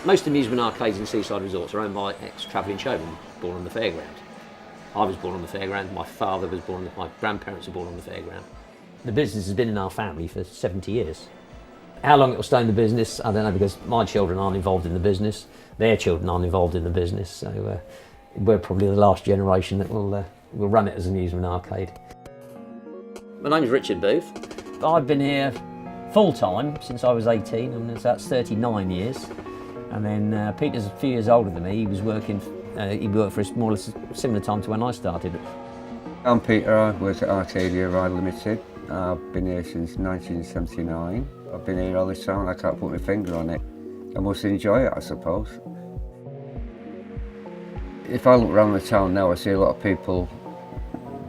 Most amusement arcades in seaside resorts are owned by ex-travelling showmen born on the fairground. I was born on the fairground, my father was born, my grandparents were born on the fairground. The business has been in our family for 70 years. How long it will stay in the business, I don't know, because my children aren't involved in the business, their children aren't involved in the business, so we're probably the last generation that will run it as an amusement arcade. My name's Richard Booth. I've been here full-time since I was 18, and that's 39 years. And then Peter's a few years older than me. He was working, he worked for a more or less similar time to when I started. I'm Peter, I work at Arcadia Ride Limited. I've been here since 1979. I've been here all this time, I can't put my finger on it. I must enjoy it, I suppose. If I look around the town now, I see a lot of people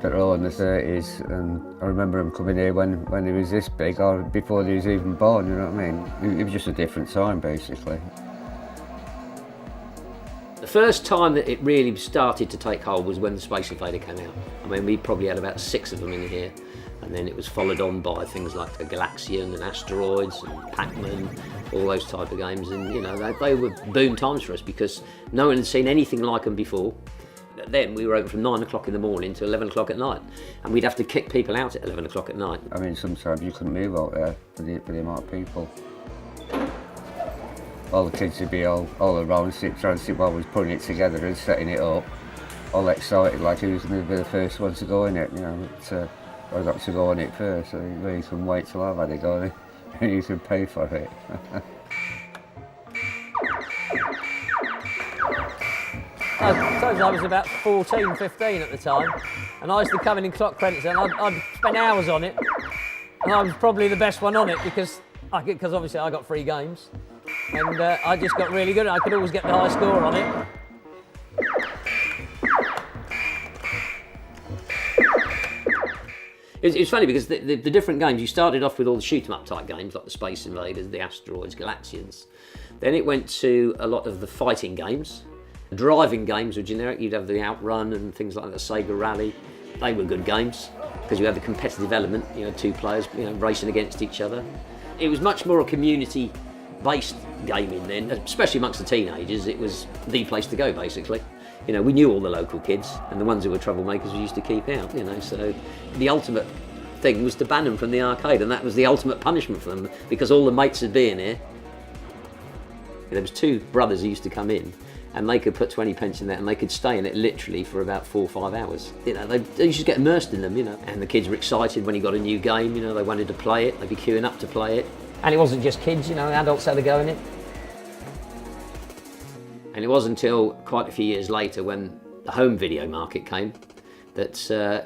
that are all in the 30s, and I remember them coming here when he was this big, or before he was even born, you know what I mean? It was just a different time, basically. The first time that it really started to take hold was when the Space Invader came out. I mean, we probably had about 6 of them in here, and then it was followed on by things like the Galaxian and Asteroids and Pac-Man, all those type of games, and you know, they were boom times for us because no one had seen anything like them before. Then we were open from 9 o'clock in the morning to 11 o'clock at night, and we'd have to kick people out at 11 o'clock at night. I mean, sometimes you couldn't move out there for the amount of people. All the kids would be all around, trying to see while we was putting it together and setting it up, all excited, like who's going to be the first one to go in it, you know. But, I got to go on it first, so you can wait till I've had it going and you can pay for it. I suppose I was about 14, 15 at the time, and I used to come in clock credits, and I'd spend hours on it, and I was probably the best one on it because obviously I got free games, and I just got really good. I could always get the high score on it. It's funny because the different games, you started off with all the shoot-'em-up type games like the Space Invaders, the Asteroids, Galaxians. Then it went to a lot of the fighting games. The driving games were generic. You'd have the Outrun and things like the Sega Rally. They were good games because you had the competitive element, you know, 2 players, you know, racing against each other. It was much more a community-based gaming then, especially amongst the teenagers. It was the place to go, basically. You know, we knew all the local kids, and the ones who were troublemakers we used to keep out, you know, so the ultimate thing was to ban them from the arcade, and that was the ultimate punishment for them, because all the mates would be in here. There was 2 brothers who used to come in, and they could put 20 pence in there, and they could stay in it literally for about 4 or 5 hours. You know, they used to get immersed in them, you know, and the kids were excited when he got a new game, you know, they wanted to play it, they'd be queuing up to play it. And it wasn't just kids, you know, adults had a go in it. And it wasn't until quite a few years later when the home video market came that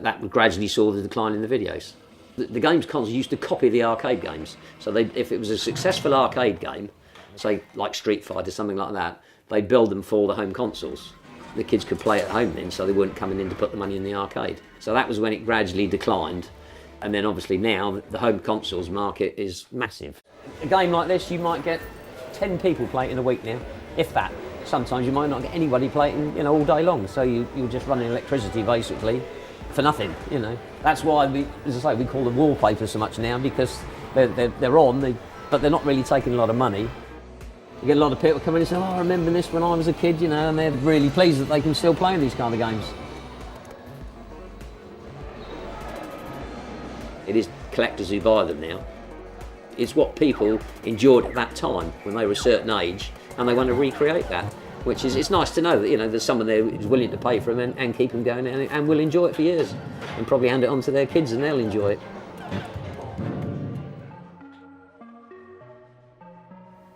that gradually saw the decline in the videos. The games consoles used to copy the arcade games. So if it was a successful arcade game, say like Street Fighter, something like that, they'd build them for the home consoles. The kids could play at home then, so they weren't coming in to put the money in the arcade. So that was when it gradually declined. And then obviously now the home consoles market is massive. A game like this, you might get 10 people play it in a week now, if that. Sometimes you might not get anybody playing, you know, all day long. So you're just running electricity basically for nothing, you know. That's why as I say, we call them Wallpaper so much now, because they're on, but they're not really taking a lot of money. You get a lot of people coming in and say, "Oh, I remember this when I was a kid," you know, and they're really pleased that they can still play these kind of games. It is collectors who buy them now. It's what people enjoyed at that time when they were a certain age, and they want to recreate that, which is, it's nice to know that, you know, there's someone there who's willing to pay for them and keep them going and will enjoy it for years, and probably hand it on to their kids and they'll enjoy it.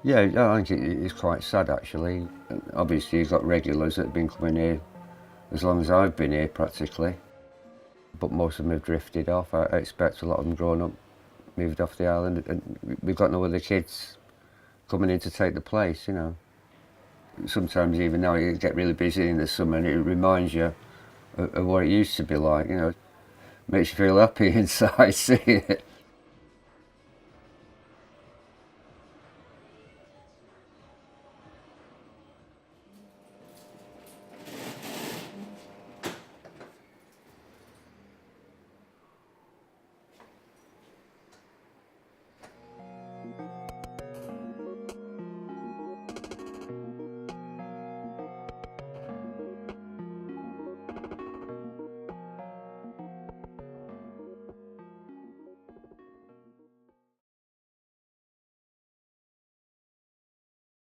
Yeah, I think it's quite sad actually. Obviously you've got regulars that have been coming here as long as I've been here practically, but most of them have drifted off. I expect a lot of them grown up, moved off the island, and we've got no other kids coming in to take the place, you know. Sometimes even now you get really busy in the summer and it reminds you of what it used to be like, you know. Makes you feel happy inside seeing it.